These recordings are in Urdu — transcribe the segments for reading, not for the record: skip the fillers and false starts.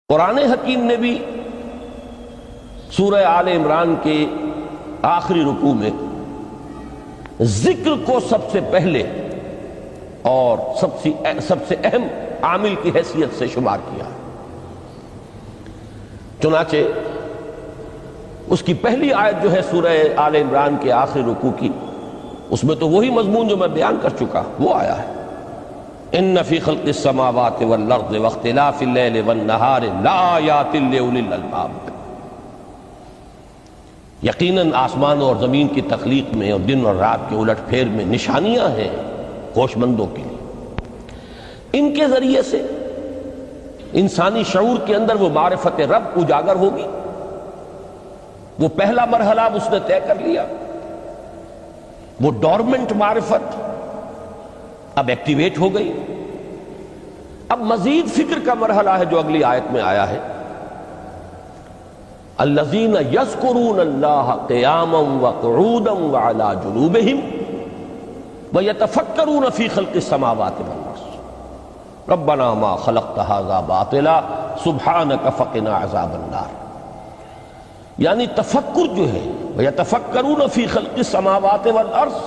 قرآن حکیم نے بھی سورہ آل عمران کے آخری رکوع میں ذکر کو سب سے پہلے اور سب سے اہم عامل کی حیثیت سے شمار کیا۔ چنانچہ اس کی پہلی آیت جو ہے سورہ آل عمران کے آخری رکوع کی، اس میں تو وہی مضمون جو میں بیان کر چکا وہ آیا ہے، ان فی خلق السماوات والارض واختلاف اللیل والنہار لآیات لأولی الالباب۔ یقیناً آسمان اور زمین کی تخلیق میں اور دن اور رات کے الٹ پھیر میں نشانیاں ہیں ہوش مندوں کے لیے۔ ان کے ذریعے سے انسانی شعور کے اندر وہ معرفت رب اجاگر ہوگی۔ وہ پہلا مرحلہ اس نے طے کر لیا، وہ ڈورمنٹ معرفت اب ایکٹیویٹ ہو گئی۔ اب مزید فکر کا مرحلہ ہے جو اگلی آیت میں آیا ہے، الذین یذکرون اللہ قیاما وقعودا وعلی جنوبہم ویتفکرون فی خلق السماوات والارض ربنا ما خلقت ھذا باطلا سبحانک فقنا عذاب النار۔ یعنی تفکر جو ہے ویتفکرون فی خلق السماوات والارض،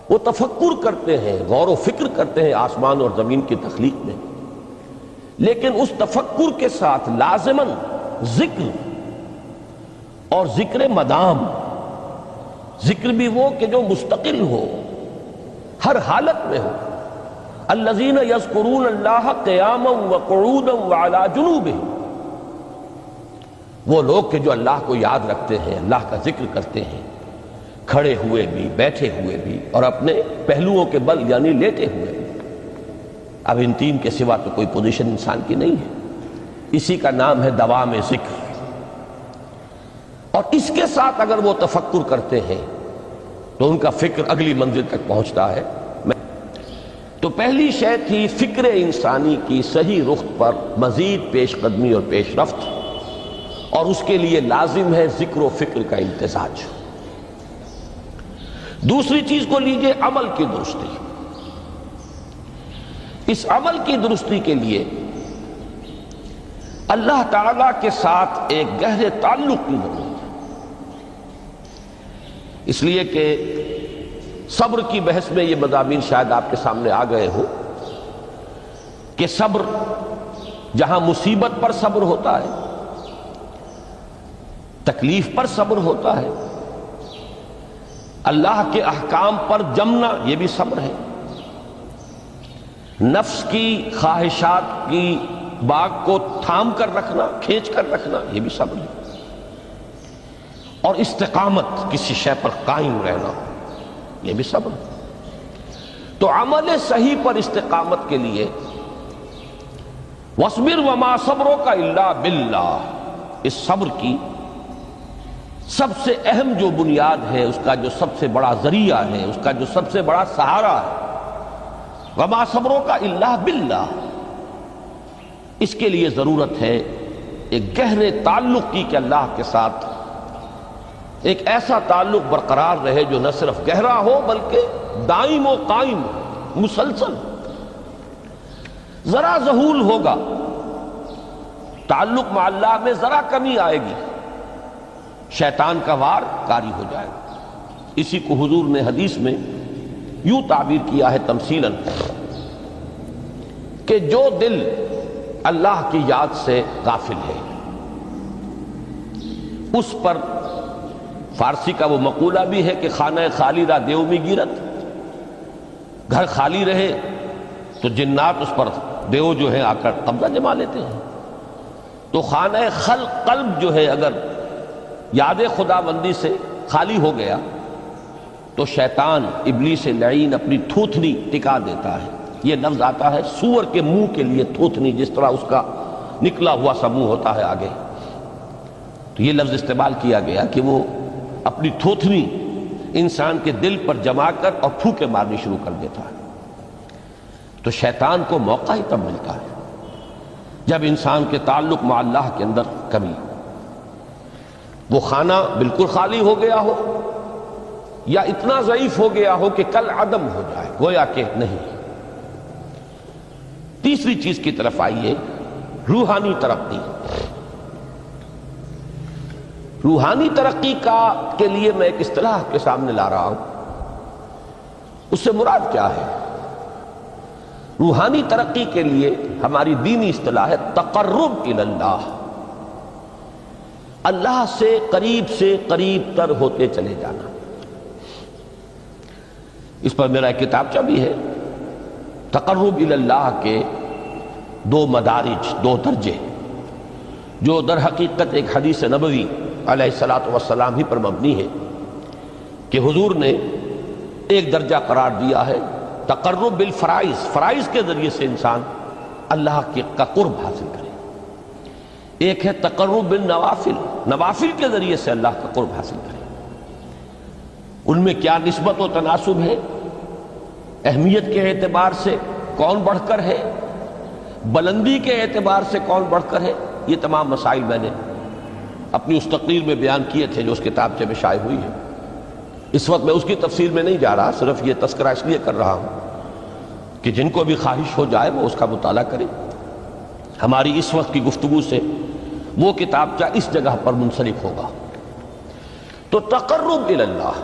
وہ تفکر کرتے ہیں، غور و فکر کرتے ہیں آسمان اور زمین کی تخلیق میں، لیکن اس تفکر کے ساتھ لازماً ذکر، اور ذکر مدام، ذکر بھی وہ کہ جو مستقل ہو، ہر حالت میں ہو۔ الذین یذکرون اللہ قیاما وقعودا وعلی جنوبہم، وہ لوگ کہ جو اللہ کو یاد رکھتے ہیں، اللہ کا ذکر کرتے ہیں، کھڑے ہوئے بھی، بیٹھے ہوئے بھی، اور اپنے پہلوؤں کے بل یعنی لیٹے ہوئے بھی۔ اب ان تین کے سوا تو کوئی پوزیشن انسان کی نہیں ہے، اسی کا نام ہے دوام ذکر۔ اور اس کے ساتھ اگر وہ تفکر کرتے ہیں تو ان کا فکر اگلی منزل تک پہنچتا ہے۔ تو پہلی شے تھی فکر انسانی کی صحیح رخ پر مزید پیش قدمی اور پیش رفت، اور اس کے لیے لازم ہے ذکر و فکر کا امتزاج۔ دوسری چیز کو لیجئے عمل کی درستی۔ اس عمل کی درستی کے لیے اللہ تعالیٰ کے ساتھ ایک گہرے تعلق کی ضرورت ہے، اس لیے کہ صبر کی بحث میں یہ مضامین شاید آپ کے سامنے آ گئے ہو کہ صبر، جہاں مصیبت پر صبر ہوتا ہے، تکلیف پر صبر ہوتا ہے، اللہ کے احکام پر جمنا یہ بھی صبر ہے، نفس کی خواہشات کی باغ کو تھام کر رکھنا، کھینچ کر رکھنا یہ بھی صبر ہے، اور استقامت کسی شے پر قائم رہنا یہ بھی صبر ہے۔ تو عمل صحیح پر استقامت کے لیے وَاصْبِرْ وَمَا صَبْرُكَ إِلَّا بِاللَّهِ، اس صبر کی سب سے اہم جو بنیاد ہے، اس کا جو سب سے بڑا ذریعہ ہے، اس کا جو سب سے بڑا سہارا ہے، وَمَا صَبْرُكَ إِلَّا بِاللَّهِ، اس کے لیے ضرورت ہے ایک گہرے تعلق کی کہ اللہ کے ساتھ ایک ایسا تعلق برقرار رہے جو نہ صرف گہرا ہو بلکہ دائم و قائم، مسلسل۔ ذرا ذہول ہوگا تعلق مع اللہ میں، ذرا کمی آئے گی، شیطان کا وار کاری ہو جائے گا۔ اسی کو حضور نے حدیث میں یوں تعبیر کیا ہے تمثیلاً کہ جو دل اللہ کی یاد سے غافل ہے، اس پر فارسی کا وہ مقولہ بھی ہے کہ خانہ خالی را دیو می گیرت، گھر خالی رہے تو جنات اس پر دیو جو ہے آ کر قبضہ جما لیتے ہیں۔ تو خانہ قلب جو ہے اگر یاد خدا بندی سے خالی ہو گیا تو شیطان ابلیس لعین اپنی تھوتنی ٹکا دیتا ہے۔ یہ لفظ آتا ہے سور کے منہ کے لیے تھوتنی، جس طرح اس کا نکلا ہوا سا منہ ہوتا ہے آگے، تو یہ لفظ استعمال کیا گیا کہ وہ اپنی تھوتنی انسان کے دل پر جما کر اور پھوکے مارنی شروع کر دیتا ہے۔ تو شیطان کو موقع ہی تب ملتا ہے جب انسان کے تعلق مع اللہ کے اندر کمی، وہ خانہ بالکل خالی ہو گیا ہو یا اتنا ضعیف ہو گیا ہو کہ کل عدم ہو جائے، گویا کہ نہیں۔ تیسری چیز کی طرف آئیے روحانی ترقی، روحانی ترقی کے لیے میں ایک اصطلاح کے سامنے لا رہا ہوں، اس سے مراد کیا ہے؟ روحانی ترقی کے لیے ہماری دینی اصطلاح ہے تقرب الی اللہ، اللہ سے قریب تر ہوتے چلے جانا۔ اس پر میرا ایک کتابچہ بھی ہے، تقرب الی اللہ کے 2 مدارج، 2 درجے، جو در حقیقت ایک حدیث نبوی علیہ الصلاۃ والسلام ہی پر مبنی ہے کہ حضور نے ایک درجہ قرار دیا ہے تقرب بالفرائض، فرائض کے ذریعے سے انسان اللہ کا قرب حاصل کرے۔ ایک ہے تقرب بالنوافل، نوافل کے ذریعے سے اللہ کا قرب حاصل کرے۔ ان میں کیا نسبت و تناسب ہے، اہمیت کے اعتبار سے کون بڑھ کر ہے، بلندی کے اعتبار سے کون بڑھ کر ہے، یہ تمام مسائل میں نے اپنی اس تقریر میں بیان کیے تھے جو اس کتابچے میں شائع ہوئی ہے۔ اس وقت میں اس کی تفصیل میں نہیں جا رہا، صرف یہ تذکرہ اس لیے کر رہا ہوں کہ جن کو بھی خواہش ہو جائے وہ اس کا مطالعہ کرے۔ ہماری اس وقت کی گفتگو سے وہ کتابچہ اس جگہ پر منسلک ہوگا۔ تو تقرب الی اللہ،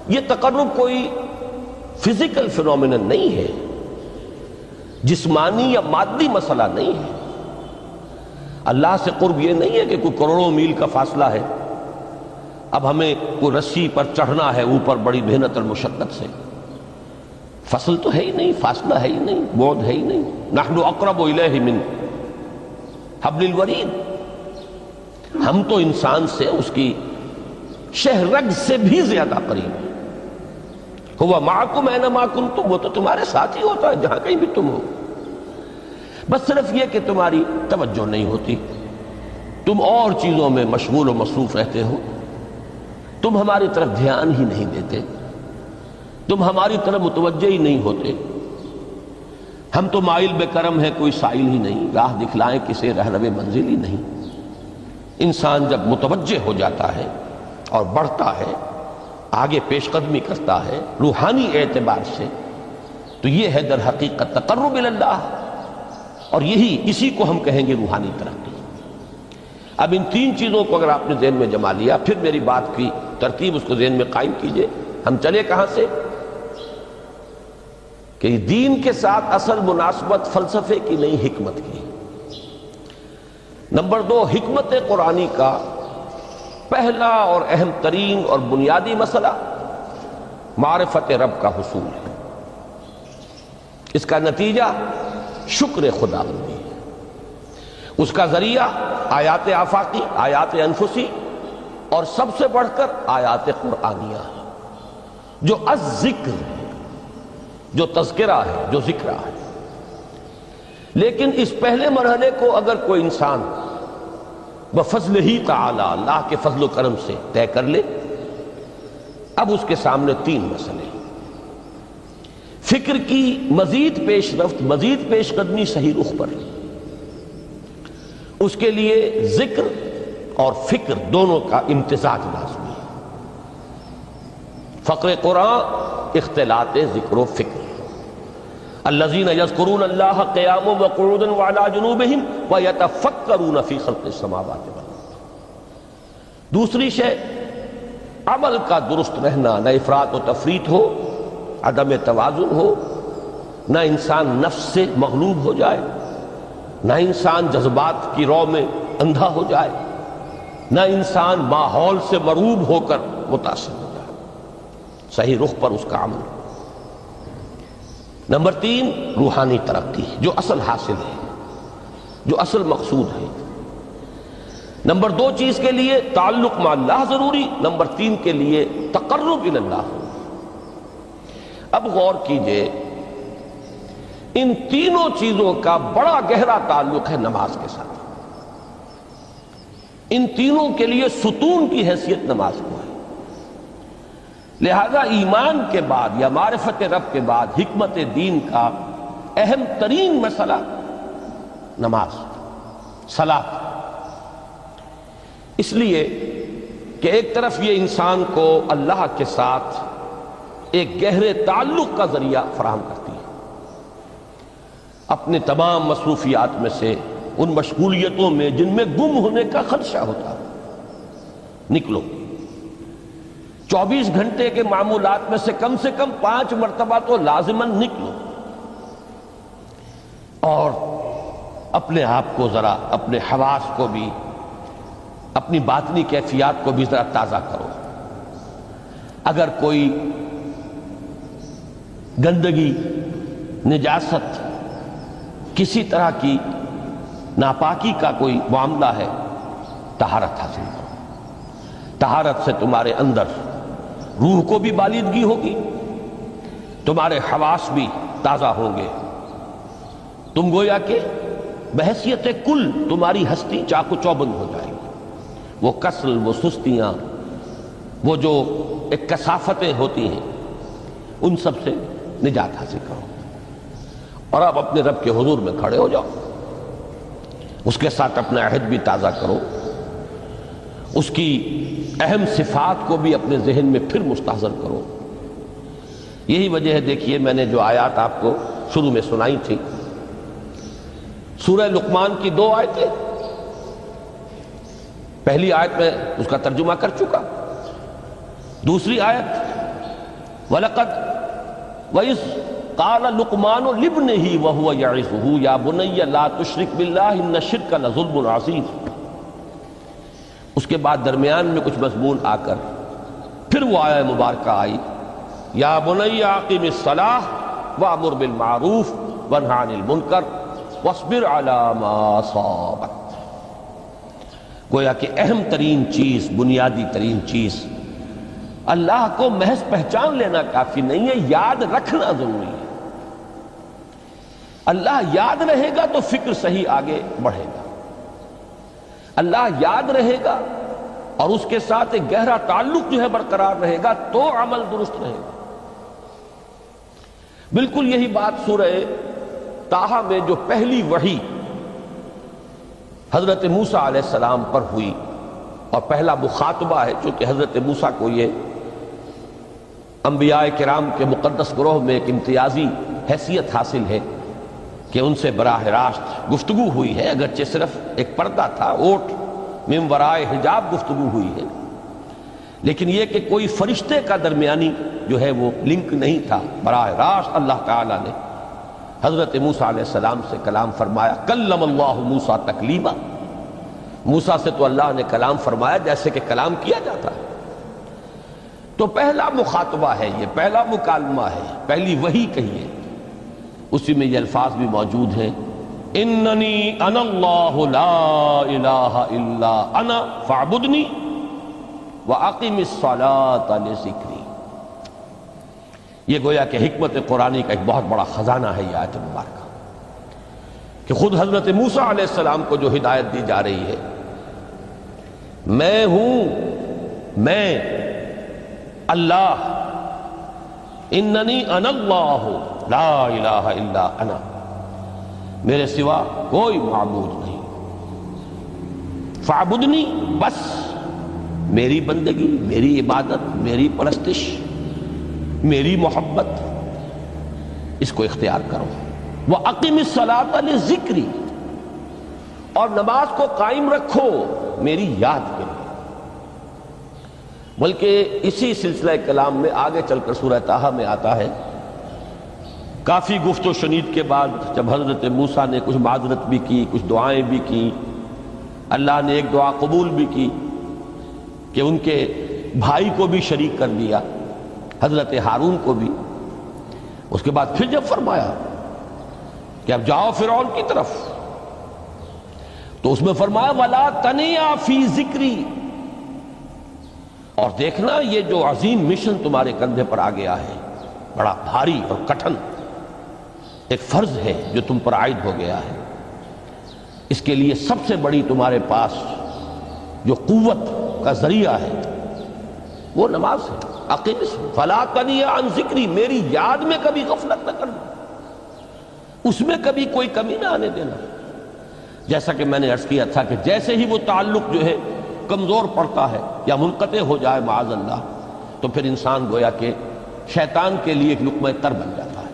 یہ تقرب کوئی فزیکل فینومینن نہیں ہے، جسمانی یا مادی مسئلہ نہیں ہے۔ اللہ سے قرب یہ نہیں ہے کہ کوئی کروڑوں میل کا فاصلہ ہے، اب ہمیں کوئی رسی پر چڑھنا ہے اوپر بڑی محنت اور مشقت سے، فصل تو ہے ہی نہیں، فاصلہ ہے ہی نہیں، بعد ہے ہی نہیں۔ نحن اقرب الیہ من حبل الورید، ہم تو انسان سے اس کی شہرگ سے بھی زیادہ قریب ہیں۔ ہوا معکم اینما کنتم، وہ تو تمہارے ساتھ ہی ہوتا ہے جہاں کہیں بھی تم ہو، بس صرف یہ کہ تمہاری توجہ نہیں ہوتی، تم اور چیزوں میں مشغول و مصروف رہتے ہو، تم ہماری طرف دھیان ہی نہیں دیتے، تم ہماری طرف متوجہ ہی نہیں ہوتے۔ ہم تو مائل بے کرم ہے، کوئی سائل ہی نہیں، راہ دکھلائیں کسے رہنو منزل ہی نہیں۔ انسان جب متوجہ ہو جاتا ہے اور بڑھتا ہے، آگے پیش قدمی کرتا ہے روحانی اعتبار سے، تو یہ ہے در حقیقت تقرب الی اللہ، اور اسی کو ہم کہیں گے روحانی ترقی۔ اب ان 3 چیزوں کو اگر آپ نے ذہن میں جما لیا، پھر میری بات کی ترتیب اس کو ذہن میں قائم کیجئے۔ ہم چلے کہاں سے؟ کہ دین کے ساتھ اصل مناسبت فلسفے کی نہیں، حکمت کی۔ نمبر 2، حکمت قرآنی کا پہلا اور اہم ترین اور بنیادی مسئلہ معرفت رب کا حصول ہے، اس کا نتیجہ شکر خدا بندی ہے، اس کا ذریعہ آیات آفاقی، آیات انفسی، اور سب سے بڑھ کر آیات قرآنیہ ہے جو الذکر ہے، جو تذکرہ ہے، جو ذکرہ ہے۔ لیکن اس پہلے مرحلے کو اگر کوئی انسان بفضل ہی تعالی، اللہ کے فضل و کرم سے طے کر لے، اب اس کے سامنے 3 مسئلے، فکر کی مزید پیش رفت، مزید پیش قدمی صحیح رخ پر، اس کے لیے ذکر اور فکر دونوں کا امتزاج لازمی ہے۔ فقر قرآن اختلاط ذکر و فکر، الذین یذکرون اللہ قیاما وقعودا وعلی جنوبہم ویتفکرون فی خلق السماوات والارض۔ دوسری شے عمل کا درست رہنا، نہ افراط و تفریط ہو، عدم توازن ہو، نہ انسان نفس سے مغلوب ہو جائے، نہ انسان جذبات کی رو میں اندھا ہو جائے، نہ انسان ماحول سے مرعوب ہو کر متاثر ہو جائے، صحیح رخ پر اس کا عمل۔ نمبر 3، روحانی ترقی، جو اصل حاصل ہے، جو اصل مقصود ہے۔ نمبر 2 چیز کے لیے تعلق مع اللہ ضروری، نمبر 3 کے لیے تقرب الی اللہ۔ اب غور کیجئے، ان تینوں چیزوں کا بڑا گہرا تعلق ہے نماز کے ساتھ، ان تینوں کے لیے ستون کی حیثیت نماز کو ہے۔ لہذا ایمان کے بعد یا معرفت رب کے بعد حکمت دین کا اہم ترین مسئلہ نماز، صلاۃ۔ اس لیے کہ ایک طرف یہ انسان کو اللہ کے ساتھ ایک گہرے تعلق کا ذریعہ فراہم کرتی ہے، اپنے تمام مصروفیات میں سے ان مشغولیتوں میں جن میں گم ہونے کا خدشہ ہوتا ہے، نکلو۔ 24 گھنٹے کے معمولات میں سے کم 5 مرتبہ تو لازماً نکلو، اور اپنے آپ کو ذرا، اپنے حواس کو بھی، اپنی باطنی کیفیات کو بھی ذرا تازہ کرو۔ اگر کوئی گندگی، نجاست، کسی طرح کی ناپاکی کا کوئی معاملہ ہے، طہارت حاصل کرو۔ طہارت سے تمہارے اندر روح کو بھی بالیدگی ہوگی، تمہارے حواس بھی تازہ ہوں گے، تم گویا کہ بحیثیت کل تمہاری ہستی چاق و چوبند ہو جائے گی۔ وہ کسل، وہ سستیاں، وہ جو ایک کثافتیں ہوتی ہیں، ان سب سے نجات حاصل کرو، اور اب اپنے رب کے حضور میں کھڑے ہو جاؤ، اس کے ساتھ اپنا عہد بھی تازہ کرو، اس کی اہم صفات کو بھی اپنے ذہن میں پھر مستحضر کرو۔ یہی وجہ ہے، دیکھیے میں نے جو آیات آپ کو شروع میں سنائی تھی، سورہ لقمان کی 2 آیتیں، پہلی آیت میں اس کا ترجمہ کر چکا، دوسری آیت وَلَقَدْ وَإِذْ قَالَ لُقْمَانُ لِابْنِهِ وَهُوَ يَعِظُهُ يَا بُنَيَّ لَا تُشْرِكْ بِاللَّهِ إِنَّ الشِّرْكَ لَظُلْمٌ عَظِيمٌ۔ اس کے بعد درمیان میں کچھ مضمون آ کر پھر وہ آیہ مبارکہ آئی، یا بنی اقم الصلاۃ وامر بالمعروف وانہ عن المنکر واصبر علی ما اصابک۔ گویا کہ اہم ترین چیز، بنیادی ترین چیز، اللہ کو محض پہچان لینا کافی نہیں ہے، یاد رکھنا ضروری ہے۔ اللہ یاد رہے گا تو فکر صحیح آگے بڑھے گا، اللہ یاد رہے گا اور اس کے ساتھ ایک گہرا تعلق جو ہے برقرار رہے گا تو عمل درست رہے گا۔ بالکل یہی بات سورہ طٰہٰ میں جو پہلی وحی حضرت موسیٰ علیہ السلام پر ہوئی، اور پہلا مخاطبہ ہے، چونکہ حضرت موسیٰ کو یہ انبیاء کرام کے مقدس گروہ میں ایک امتیازی حیثیت حاصل ہے کہ ان سے براہ راست گفتگو ہوئی ہے، اگرچہ صرف ایک پردہ تھا، اوٹ من ورائے حجاب گفتگو ہوئی ہے، لیکن یہ کہ کوئی فرشتے کا درمیانی جو ہے وہ لنک نہیں تھا، براہ راست اللہ تعالیٰ نے حضرت موسیٰ علیہ السلام سے کلام فرمایا۔ کلم اللہ موسیٰ تکلیما، موسیٰ سے تو اللہ نے کلام فرمایا جیسے کہ کلام کیا جاتا ہے۔ تو پہلا مخاطبہ ہے، یہ پہلا مکالمہ ہے، پہلی وحی کہیے، اسی میں یہ الفاظ بھی موجود ہیں، اننی انا اللہ لا الہ الا انا فاعبدنی واقم الصلاۃ لذکری۔ یہ گویا کہ حکمت قرآنی کا ایک بہت بڑا خزانہ ہے یہ آیت مبارکہ، کہ خود حضرت موسیٰ علیہ السلام کو جو ہدایت دی جا رہی ہے، میں ہوں، میں اللہ، اننی انا اللہ لا الہ الا انا، میرے سوا کوئی معبود نہیں، فاعبدنی، بس میری بندگی، میری عبادت، میری پرستش، میری محبت، اس کو اختیار کرو۔ وَأَقِمِ الصَّلَاةَ لِذِكْرِي، اور نماز کو قائم رکھو میری یاد کے لیے۔ بلکہ اسی سلسلہ کلام میں آگے چل کر سورہ طٰہٰ میں آتا ہے، کافی گفت و شنید کے بعد جب حضرت موسیٰ نے کچھ معذرت بھی کی، کچھ دعائیں بھی کی، اللہ نے ایک دعا قبول بھی کی کہ ان کے بھائی کو بھی شریک کر دیا، حضرت ہارون کو بھی۔ اس کے بعد پھر جب فرمایا کہ اب جاؤ فرعون کی طرف، تو اس میں فرمایا وَلَا تَنِيَا فِي ذِكْرِي، اور دیکھنا یہ جو عظیم مشن تمہارے کندھے پر آ گیا ہے، بڑا بھاری اور کٹھن ایک فرض ہے جو تم پر عائد ہو گیا ہے، اس کے لیے سب سے بڑی تمہارے پاس جو قوت کا ذریعہ ہے وہ نماز ہے۔ اقیم فلا تنیا عن ذکری، میری یاد میں کبھی غفلت نہ کرنا، اس میں کبھی کوئی کمی نہ آنے دینا۔ جیسا کہ میں نے عرض کیا تھا کہ جیسے ہی وہ تعلق جو ہے کمزور پڑتا ہے یا منقطع ہو جائے معاذ اللہ، تو پھر انسان گویا کہ شیطان کے لیے ایک لقمہ تر بن جاتا ہے۔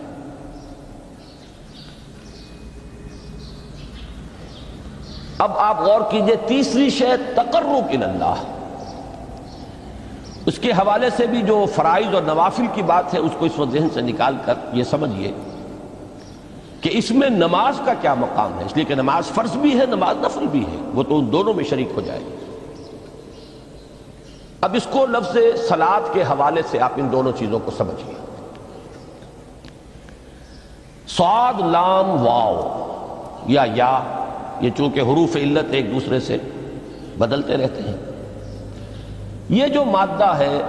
اب آپ غور کیجئے تیسری شے تقرب الی اللہ، اس کے حوالے سے بھی جو فرائض اور نوافل کی بات ہے اس کو اس وقت ذہن سے نکال کر یہ سمجھیے کہ اس میں نماز کا کیا مقام ہے، اس لیے کہ نماز فرض بھی ہے، نماز نفل بھی ہے، وہ تو ان دونوں میں شریک ہو جائے گی۔ اب اس کو لفظ صلاۃ کے حوالے سے آپ ان دونوں چیزوں کو سمجھیے۔ صاد لام واو یا یہ چونکہ حروف علت ایک دوسرے سے بدلتے رہتے ہیں، یہ جو مادہ ہے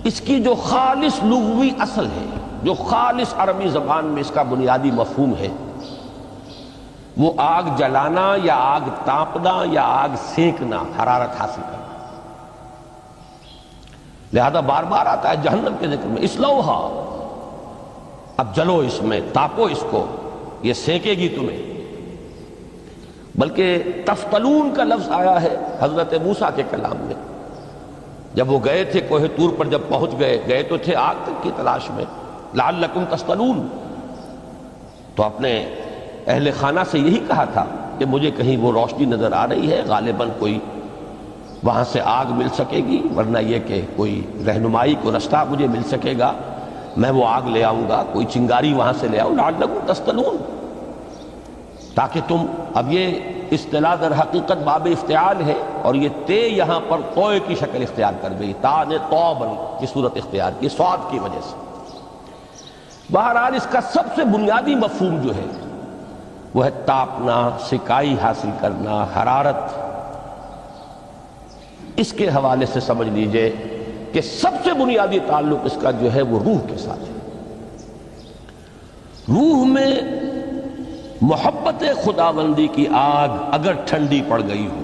اس کی جو خالص لغوی اصل ہے، جو خالص عربی زبان میں اس کا بنیادی مفہوم ہے، وہ آگ جلانا یا آگ تاپنا یا آگ سینکنا، حرارت حاصل کرنا۔ لہذا بار بار آتا ہے جہنم کے ذکر میں اسلوہا، اب جلو اس میں، تاپو اس کو، یہ سینکے گی تمہیں۔ بلکہ تفتلون کا لفظ آیا ہے حضرت موسیٰ کے کلام میں، جب وہ گئے تھے کوہ طور پر، جب پہنچ گئے تو تھے آگ تک کی تلاش میں، لعلکم تفتلون، تو اپنے اہل خانہ سے یہی کہا تھا کہ مجھے کہیں وہ روشنی نظر آ رہی ہے، غالباً کوئی وہاں سے آگ مل سکے گی، ورنہ یہ کہ کوئی رہنمائی کو رستہ مجھے مل سکے گا، میں وہ آگ لے آؤں گا، کوئی چنگاری وہاں سے لے آؤں، لعلکم تفتلون، تاکہ تم، اب یہ اصطلاح در حقیقت باب افتعال ہے، اور یہ تے یہاں پر توئے کی شکل اختیار کر گئی، تا نے توبن کی صورت اختیار کی صاد کی وجہ سے۔ بہرحال اس کا سب سے بنیادی مفہوم جو ہے وہ ہے تاپنا، سکائی حاصل کرنا، حرارت۔ اس کے حوالے سے سمجھ لیجئے کہ سب سے بنیادی تعلق اس کا جو ہے وہ روح کے ساتھ ہے۔ روح میں محبت خداوندی کی آگ اگر ٹھنڈی پڑ گئی ہو،